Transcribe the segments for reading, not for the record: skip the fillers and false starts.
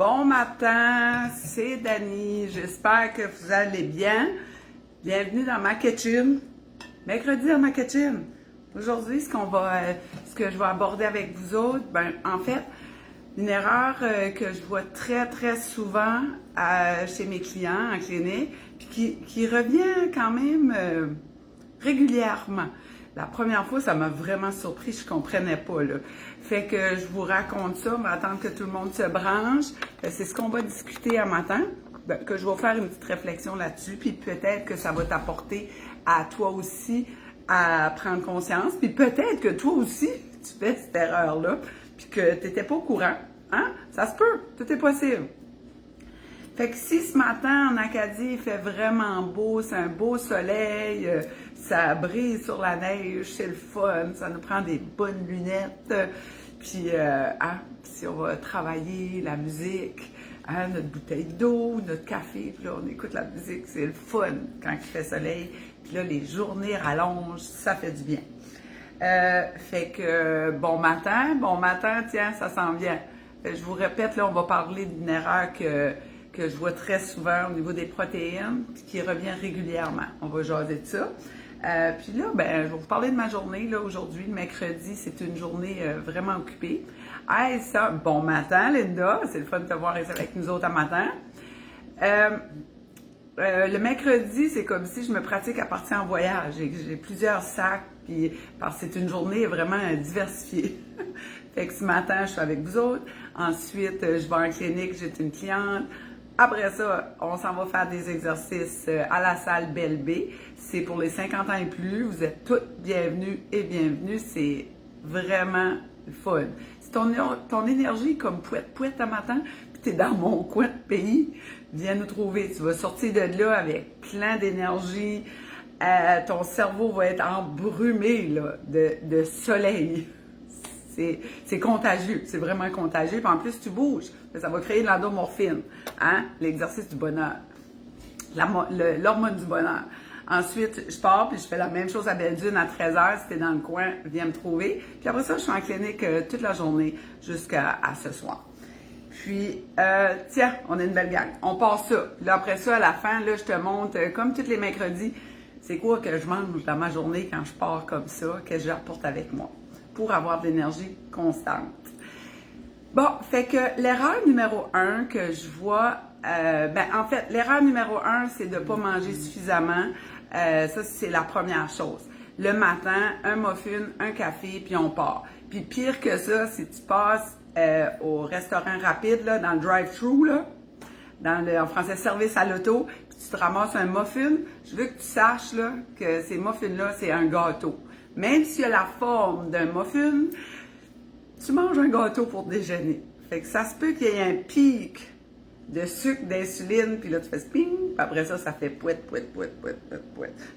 Bon matin, c'est Dani. J'espère que vous allez bien. Bienvenue dans ma kitchen. Mercredi dans ma kitchen. Aujourd'hui, ce que je vais aborder avec vous autres, en fait, une erreur que je vois très souvent chez mes clients en clinique, puis qui revient quand même régulièrement. La première fois, ça m'a vraiment surpris, je comprenais pas, là. Fait que je vous raconte ça, on va attendre que tout le monde se branche. C'est ce qu'on va discuter un matin, que je vais faire une petite réflexion là-dessus, puis peut-être que ça va t'apporter à toi aussi à prendre conscience, puis peut-être que toi aussi, tu fais cette erreur-là, puis que tu n'étais pas au courant. Hein? Ça se peut, tout est possible. Fait que si ce matin en Acadie, il fait vraiment beau, c'est un beau soleil, ça brise sur la neige, c'est le fun, ça nous prend des bonnes lunettes, puis si on va travailler la musique, notre bouteille d'eau, notre café, puis là on écoute la musique, c'est le fun quand il fait soleil, puis là les journées rallongent, ça fait du bien. Fait que bon matin, tiens, ça s'en vient. Je vous répète, là on va parler d'une erreur que je vois très souvent au niveau des protéines, puis qui revient régulièrement. On va jaser de ça. Puis là, je vais vous parler de ma journée. Là, aujourd'hui, le mercredi, c'est une journée vraiment occupée. Hey, ça, bon matin, Linda. C'est le fun de te voir avec nous autres à matin. Le mercredi, c'est comme si je me pratique à partir en voyage. J'ai plusieurs sacs, puis parce que c'est une journée vraiment diversifiée. Fait que ce matin, je suis avec vous autres. Ensuite, je vais en clinique, j'ai une cliente. Après ça, on s'en va faire des exercices à la salle Belle B. C'est pour les 50 ans et plus. Vous êtes toutes bienvenues et bienvenues. C'est vraiment le fun. Si ton énergie comme pouette à matin, puis tu es dans mon coin de pays, viens nous trouver. Tu vas sortir de là avec plein d'énergie. Ton cerveau va être embrumé là, de soleil. C'est contagieux, c'est vraiment contagieux. Puis en plus, tu bouges, ça va créer de l'endomorphine, hein? L'exercice du bonheur, l'hormone du bonheur. Ensuite, je pars, puis je fais la même chose à Belle-Dune à 13h. Si t'es dans le coin, viens me trouver. Puis après ça, je suis en clinique toute la journée jusqu'à ce soir. Puis, tiens, on a une belle gang. On part ça. Puis là, après ça, à la fin, là, je te montre, comme tous les mercredis, c'est quoi que je mange dans ma journée quand je pars comme ça, que je rapporte avec moi, pour avoir de l'énergie constante. Bon, fait que l'erreur numéro 1 que je vois, en fait, l'erreur numéro 1, c'est de ne pas manger suffisamment. Ça, c'est la première chose. Le matin, un muffin, un café, puis on part. Puis pire que ça, si tu passes au restaurant rapide, là, dans le drive-thru, là, en français, service à l'auto, puis tu te ramasses un muffin, je veux que tu saches là, que ces muffins-là, c'est un gâteau. Même s'il a la forme d'un muffin, tu manges un gâteau pour déjeuner. Fait que ça se peut qu'il y ait un pic de sucre, d'insuline, puis là tu fais ping, puis après ça, ça fait pouet. Puis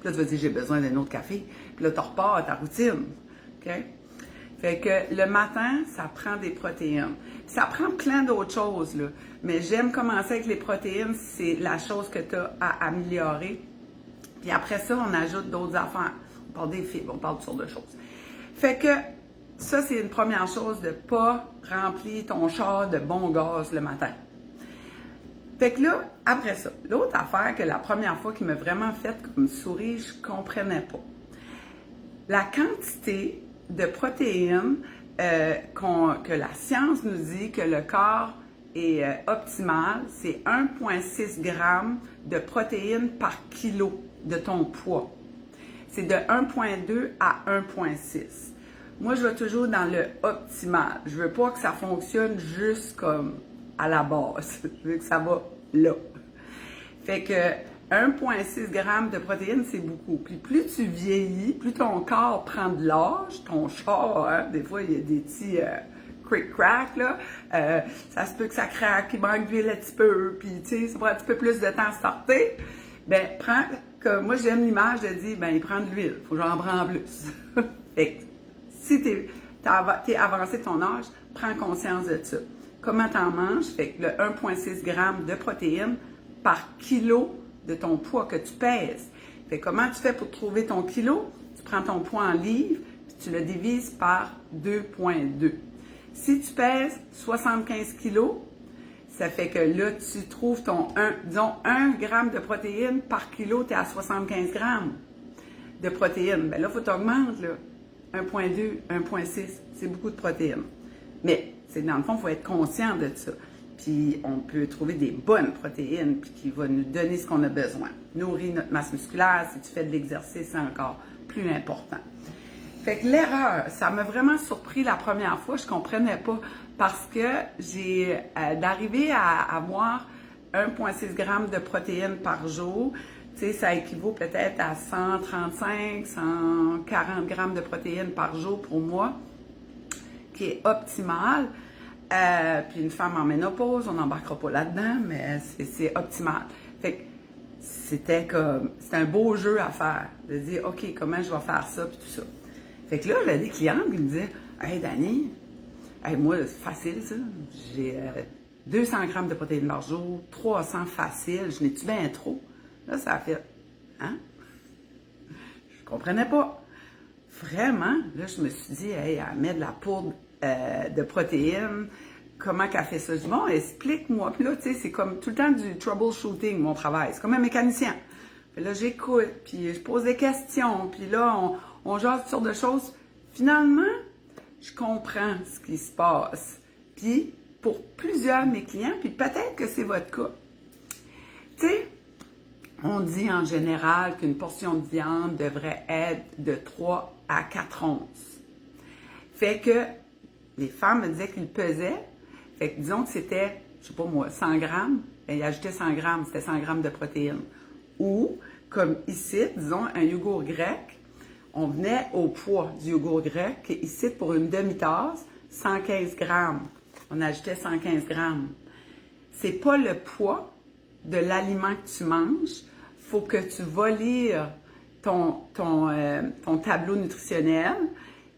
là tu vas dire, j'ai besoin d'un autre café. Puis là tu repars à ta routine. OK? Fait que le matin, ça prend des protéines. Ça prend plein d'autres choses, là. Mais j'aime commencer avec les protéines, c'est la chose que tu as à améliorer. Puis après ça, on ajoute d'autres affaires. On parle des fibres, on parle de toutes sortes de choses. Fait que ça, c'est une première chose, de ne pas remplir ton char de bon gaz le matin. Fait que là, après ça, l'autre affaire que la première fois qui m'a vraiment fait comme sourire, je ne comprenais pas. La quantité de protéines que la science nous dit que le corps est optimal, c'est 1,6 g de protéines par kilo de ton poids. C'est de 1,2 à 1,6. Moi, je vais toujours dans le optimal. Je veux pas que ça fonctionne juste comme à la base. Je veux que ça va là. Fait que 1,6 g de protéines, c'est beaucoup. Puis plus tu vieillis, plus ton corps prend de l'âge, ton char, hein, des fois, il y a des petits cric-crac, là. Ça se peut que ça craque, il manque d'huile un petit peu, puis tu sais, ça prend un petit peu plus de temps à starter. Prends, comme moi j'aime l'image de dire, il prend de l'huile, faut que j'en prenne plus. Fait que, si t'es avancé de ton âge, prends conscience de ça. Comment t'en manges? Fait que le 1,6 g de protéines par kilo de ton poids que tu pèses. Fait que comment tu fais pour trouver ton kilo? Tu prends ton poids en livres, puis tu le divises par 2,2. Si tu pèses 75 kilos, Ça fait que là, tu trouves disons, 1 gramme de protéines par kilo, tu es à 75 grammes de protéines. Bien là, il faut t'augmenter, là. 1,2, 1,6, c'est beaucoup de protéines. Mais, dans le fond, il faut être conscient de ça. Puis, on peut trouver des bonnes protéines, puis qui vont nous donner ce qu'on a besoin. Nourrir notre masse musculaire, si tu fais de l'exercice, c'est encore plus important. Fait que l'erreur, ça m'a vraiment surpris la première fois, je comprenais pas, parce que j'ai d'arriver à avoir 1,6 g de protéines par jour. Tu sais, ça équivaut peut-être à 135, 140 grammes de protéines par jour pour moi, qui est optimal. Puis une femme en ménopause, on n'embarquera pas là-dedans, mais c'est optimal. Fait que c'était un beau jeu à faire, de dire, OK, comment je vais faire ça, puis tout ça. Fait que là, j'avais des clients qui me disaient, Hey, Dani, moi, c'est facile, ça. J'ai 200 grammes de protéines par jour, 300 facile, je n'ai-tu bien trop? Là, ça a fait, hein? Je comprenais pas. Vraiment, là, je me suis dit, hey, elle met de la poudre de protéines. Comment qu'elle fait ça? Je dis, bon, explique-moi. Puis là, tu sais, c'est comme tout le temps du troubleshooting, mon travail. C'est comme un mécanicien. Puis là, j'écoute, puis je pose des questions, puis là, on jase toutes sortes de choses. Finalement, je comprends ce qui se passe. Puis, pour plusieurs de mes clients, puis peut-être que c'est votre cas, tu sais, on dit en général qu'une portion de viande devrait être de 3 à 4 onces. Fait que les femmes me disaient qu'ils pesaient. Fait que disons que c'était, je sais pas moi, 100 grammes. Bien, ils ajoutaient 100 grammes, c'était 100 grammes de protéines. Ou, comme ici, disons, un yogourt grec, on venait au poids du yogourt grec, et ici, pour une demi-tasse, 115 grammes. On ajoutait 115 grammes. C'est pas le poids de l'aliment que tu manges. Faut que tu vas lire ton tableau nutritionnel,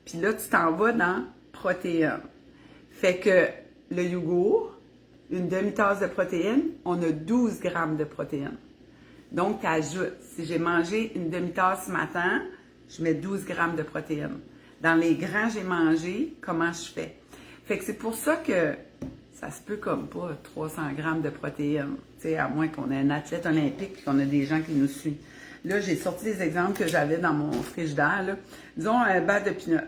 puis là, tu t'en vas dans protéines. Fait que le yogourt, une demi-tasse de protéines, on a 12 grammes de protéines. Donc, tu ajoutes. Si j'ai mangé une demi-tasse ce matin, je mets 12 grammes de protéines. Dans les grands j'ai mangé, comment je fais? Fait que c'est pour ça que ça se peut comme pas 300 grammes de protéines, tu sais, à moins qu'on ait un athlète olympique et qu'on ait des gens qui nous suivent. Là, j'ai sorti les exemples que j'avais dans mon frigidaire, là. Disons un beurre de pinot.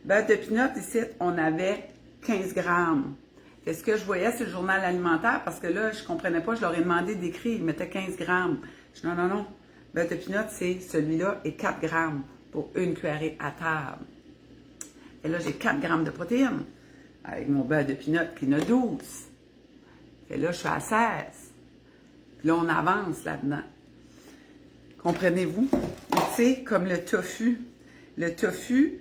Beurre de pinot, ici, on avait 15 grammes. Fait ce que je voyais sur le journal alimentaire, parce que là, je comprenais pas, je leur ai demandé d'écrire, ils mettaient 15 grammes. Je dis non. Beurre de pinot, c'est celui-là et 4 grammes pour une cuillerée à table. Et là, j'ai 4 grammes de protéines. Avec mon beurre de pinot qui en a 12. Et là, je suis à 16. Puis là, on avance là-dedans. Comprenez-vous? C'est comme le tofu. Le tofu,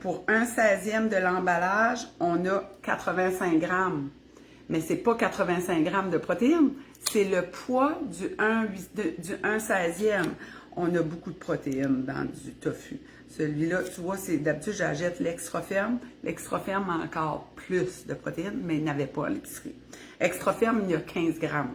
pour 1/16e de l'emballage, on a 85 grammes. Mais c'est pas 85 grammes de protéines, c'est le poids du 1/16e. On a beaucoup de protéines dans du tofu. Celui-là, tu vois, d'habitude, j'achète l'Extra Ferme. L'Extra Ferme a encore plus de protéines, mais il n'avait pas à l'épicerie. Extra Ferme, il y a 15 grammes.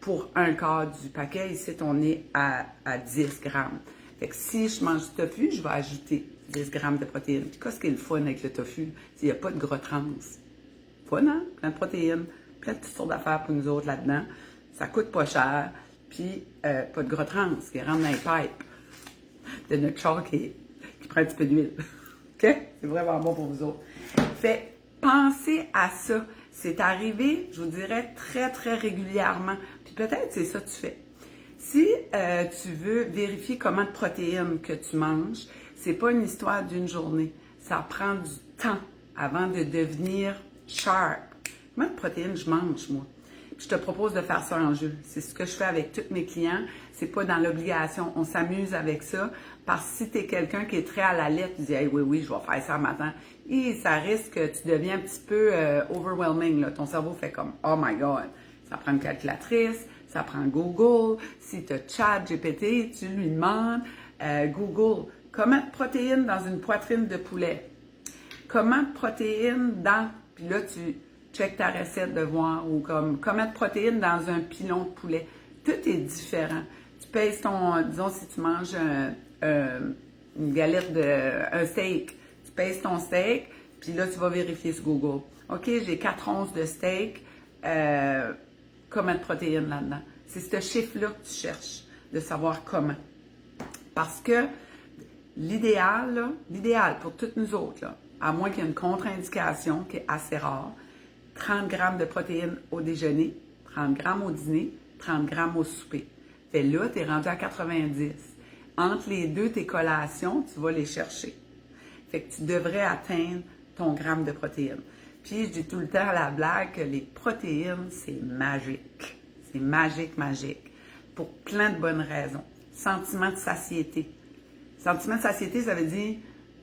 Pour un quart du paquet, ici, on est à 10 grammes. Fait que si je mange du tofu, je vais ajouter 10 grammes de protéines. Puis qu'est-ce qui est le fun avec le tofu? Il n'y a pas de gras trans. Fun, hein? Plein de protéines, plein de toutes sortes d'affaires pour nous autres là-dedans. Ça coûte pas cher. Puis, pas de gras trans qui rentre dans les pipes de notre char qui prend un petit peu d'huile. OK? C'est vraiment bon pour vous autres. Fait, pensez à ça. C'est arrivé, je vous dirais, très, très régulièrement. Puis peut-être c'est ça que tu fais. Si tu veux vérifier comment de protéines que tu manges, c'est pas une histoire d'une journée. Ça prend du temps avant de devenir sharp. Combien de protéines je mange, moi? Je te propose de faire ça en jeu. C'est ce que je fais avec tous mes clients. C'est pas dans l'obligation. On s'amuse avec ça. Parce que si tu es quelqu'un qui est très à la lettre, tu dis hey, oui, je vais faire ça matin. Et ça risque que tu deviens un petit peu overwhelming. Là. Ton cerveau fait comme oh my God. Ça prend une calculatrice, ça prend Google. Si tu as ChatGPT, tu lui demandes Google, combien de protéines dans une poitrine de poulet? Combien de protéines dans. Puis là, tu check ta recette de voir, ou comme combien de protéines dans un pilon de poulet. Tout est différent. Tu pèses disons si tu manges une galette un steak, tu pèses ton steak, puis là tu vas vérifier sur Google. OK, j'ai 4 onces de steak, combien de protéines là-dedans. C'est ce chiffre-là que tu cherches, de savoir comment. Parce que l'idéal pour toutes nous autres, là, à moins qu'il y ait une contre-indication qui est assez rare, 30 grammes de protéines au déjeuner, 30 grammes au dîner, 30 grammes au souper. Fait là, tu es rendu à 90. Entre les deux, tes collations, tu vas les chercher. Fait que tu devrais atteindre ton gramme de protéines. Puis, je dis tout le temps à la blague que les protéines, c'est magique. C'est magique, magique. Pour plein de bonnes raisons. Sentiment de satiété. Sentiment de satiété, ça veut dire,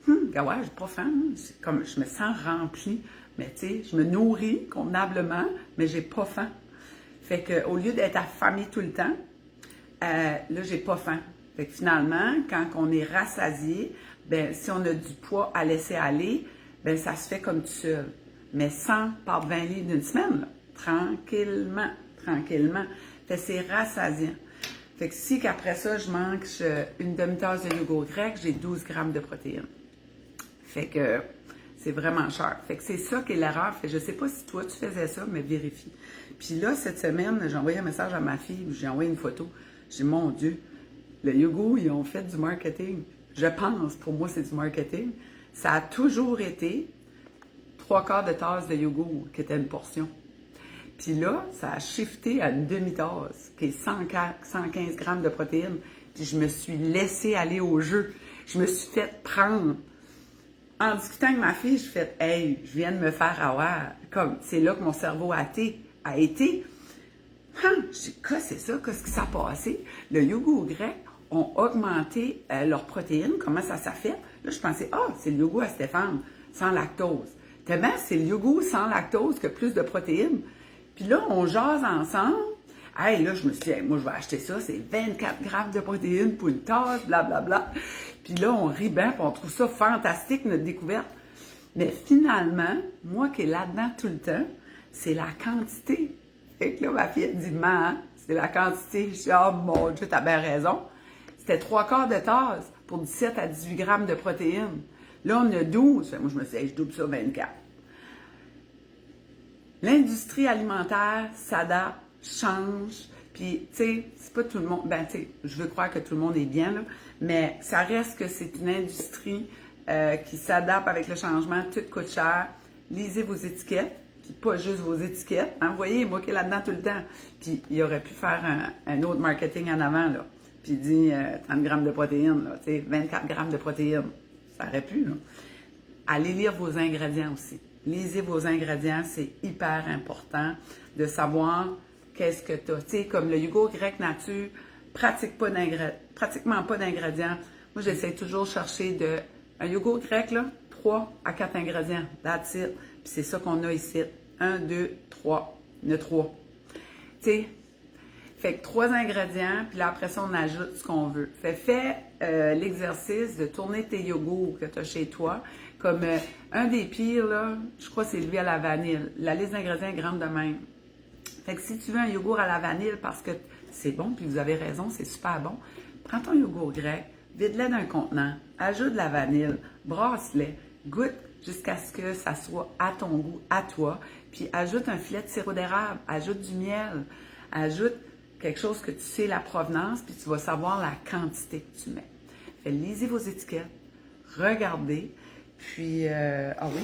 ouais, j'ai pas faim. C'est comme, je me sens remplie. Mais tu sais, je me nourris convenablement, mais j'ai pas faim. Fait que, au lieu d'être affamée tout le temps, là, j'ai pas faim. Fait que finalement, quand on est rassasié, ben si on a du poids à laisser aller, ben ça se fait comme tout seul. Mais sans perdre 20 livres d'une semaine, là. Tranquillement, tranquillement. Fait que c'est rassasiant. Fait que si qu'après ça, je mange une demi-tasse de yogourt grec, j'ai 12 grammes de protéines. Fait que c'est vraiment cher. Fait que c'est ça qui est l'erreur. Fait que je sais pas si toi, tu faisais ça, mais vérifie. Puis là, cette semaine, j'ai envoyé un message à ma fille, j'ai envoyé une photo. J'ai dit, mon Dieu, le yogourt, ils ont fait du marketing. Je pense, pour moi, c'est du marketing. Ça a toujours été 3/4 de tasse de yogourt, qui était une portion. Puis là, ça a shifté à une demi-tasse, qui est 115 grammes de protéines. Puis je me suis laissée aller au jeu. Je me suis fait prendre. En discutant avec ma fille, je fais « Hey, je viens de me faire avoir. » Comme, c'est là que mon cerveau a été. Je dis, qu'est-ce que c'est ça? Qu'est-ce qui s'est passé? Le yogourt grec ont augmenté leurs protéines. Comment ça s'est fait? Là, je pensais, c'est le yogourt à Stéphane, sans lactose. Tellement, c'est le yogourt sans lactose qui a plus de protéines. Puis là, on jase ensemble. Hey, là, je me suis dit, hey, moi, je vais acheter ça. C'est 24 grammes de protéines pour une tasse, blablabla. Puis là, on rit bien, puis on trouve ça fantastique, notre découverte. Mais finalement, moi qui est là-dedans tout le temps, c'est la quantité. Fait que là, ma fille, elle dit, c'est la quantité. Je dis, oh mon Dieu, t'as bien raison. C'était 3/4 de tasse pour 17 à 18 grammes de protéines. Là, on a 12. Fait que moi, je me suis dit, hey, je double ça 24. L'industrie alimentaire s'adapte, change. Puis, tu sais, c'est pas tout le monde. Ben, tu sais, je veux croire que tout le monde est bien, là. Mais ça reste que c'est une industrie qui s'adapte avec le changement. Tout coûte cher. Lisez vos étiquettes. Puis pas juste vos étiquettes. Hein? Vous voyez, moi qui est là-dedans tout le temps. Puis il aurait pu faire un autre marketing en avant, là. Puis il dit 30 grammes de protéines, là, tu sais, 24 grammes de protéines. Ça aurait pu, là. Allez lire vos ingrédients aussi. Lisez vos ingrédients, c'est hyper important de savoir qu'est-ce que tu as. Tu sais, comme le yogourt grec nature, pratiquement pas d'ingrédients. Moi, j'essaie toujours de chercher un yogourt grec, là, 3 à 4 ingrédients. That's it. Puis c'est ça qu'on a ici. 1, 2, 3. Il y en a 3. Tu sais, fait que 3 ingrédients, puis là, après ça, on ajoute ce qu'on veut. Fais l'exercice de tourner tes yogourts que tu as chez toi. Comme un des pires, là, je crois que c'est lui à la vanille. La liste d'ingrédients est grande de même. Fait que si tu veux un yogourt à la vanille parce que c'est bon, puis vous avez raison, c'est super bon, prends ton yogourt grec, vide-le d'un contenant, ajoute de la vanille, brasse-le, goûte jusqu'à ce que ça soit à ton goût, à toi, puis ajoute un filet de sirop d'érable, ajoute du miel, ajoute quelque chose que tu sais la provenance, puis tu vas savoir la quantité que tu mets. Fait lisez vos étiquettes, regardez, puis, oui,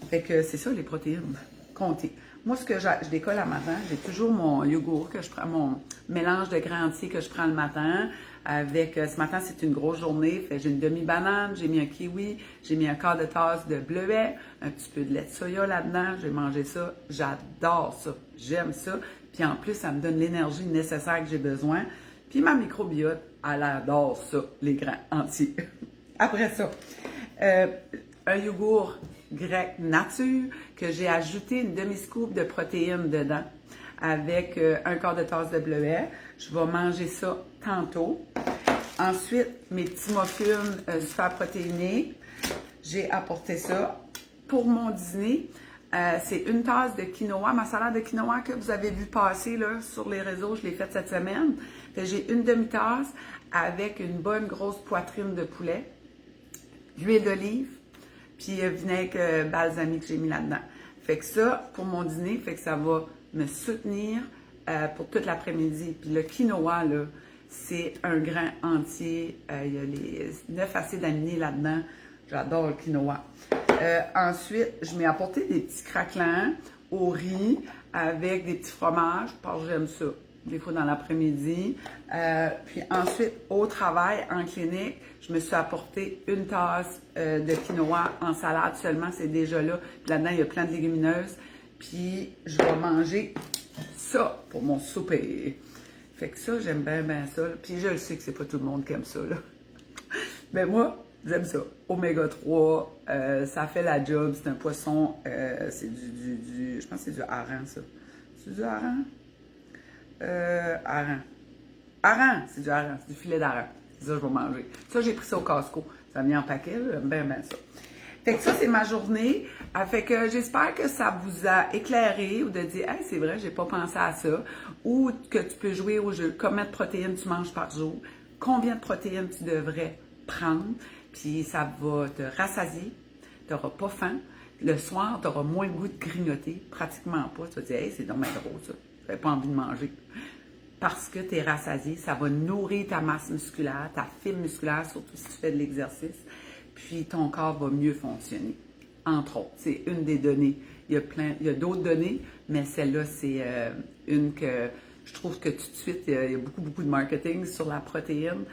fait que c'est ça les protéines, comptez. Moi, ce que je décolle à matin, j'ai toujours mon yogourt que je prends, mon mélange de grains entiers que je prends le matin. Avec, ce matin, c'est une grosse journée. Fait j'ai une demi-banane, j'ai mis un kiwi, j'ai mis un quart de tasse de bleuet, un petit peu de lait de soya là-dedans. J'ai mangé ça. J'adore ça. J'aime ça. Puis en plus, ça me donne l'énergie nécessaire que j'ai besoin. Puis ma microbiote, elle adore ça, les grains entiers. Après ça, un yogourt grec nature que j'ai ajouté une demi-scoop de protéines dedans avec un quart de tasse de bleuet. Je vais manger ça tantôt. Ensuite, mes petits muffins super protéinés. J'ai apporté ça. Pour mon dîner, c'est une tasse de quinoa, ma salade de quinoa que vous avez vu passer là, sur les réseaux. Je l'ai faite cette semaine. J'ai une demi-tasse avec une bonne grosse poitrine de poulet, l'huile d'olive, puis vinaigre balsamique que j'ai mis là-dedans. Fait que ça, pour mon dîner, fait que ça va me soutenir pour toute l'après-midi. Puis le quinoa, là, c'est un grain entier. Il y a les 9 acides aminés là-dedans. J'adore le quinoa. Ensuite, je m'ai apporté des petits craquelins au riz avec des petits fromages, parce que j'aime ça, des fois dans l'après-midi. Puis ensuite, au travail, en clinique, je me suis apporté une tasse de quinoa en salade seulement, c'est déjà là. Puis là-dedans, il y a plein de légumineuses. Puis je vais manger ça pour mon souper. Fait que ça, j'aime bien, bien ça. Puis je le sais que c'est pas tout le monde qui aime ça, là. Mais moi, j'aime ça. Oméga 3, ça fait la job. C'est un poisson, c'est je pense que c'est du hareng, ça. C'est du hareng? Hareng. Hareng, c'est du hareng, c'est du filet d'hareng. C'est ça que je vais manger. Ça, j'ai pris ça au Costco. Ça vient en paquet, là. J'aime bien, bien ça. Fait que ça, c'est ma journée. Fait que j'espère que ça vous a éclairé ou de dire, hey, c'est vrai, j'ai pas pensé à ça. Ou que tu peux jouer au jeu. Combien de protéines tu manges par jour? Combien de protéines tu devrais prendre? Puis ça va te rassasier. Tu n'auras pas faim. Le soir, tu auras moins le goût de grignoter. Pratiquement pas. Tu vas te dire, hey, c'est dommage drôle, ça. Tu n'as pas envie de manger. Parce que tu es rassasié. Ça va nourrir ta masse musculaire, ta fibre musculaire, surtout si tu fais de l'exercice. Puis ton corps va mieux fonctionner. Entre autres, c'est une des données. Il y a d'autres données, mais celle-là, c'est une que je trouve que tout de suite, il y a beaucoup, beaucoup de marketing sur la protéine.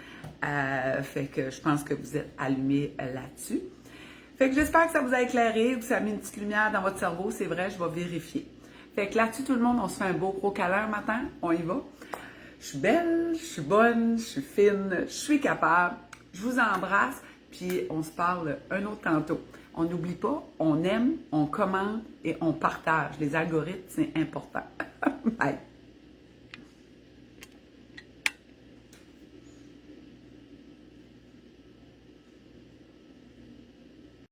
Fait que je pense que vous êtes allumés là-dessus. Fait que j'espère que ça vous a éclairé, que ça a mis une petite lumière dans votre cerveau. C'est vrai, je vais vérifier. Fait que là-dessus, tout le monde, on se fait un beau gros câlin un matin. On y va. Je suis belle, je suis bonne, je suis fine, je suis capable. Je vous embrasse. Puis on se parle un autre tantôt. On n'oublie pas, on aime, on commente et on partage. Les algorithmes, c'est important. Bye!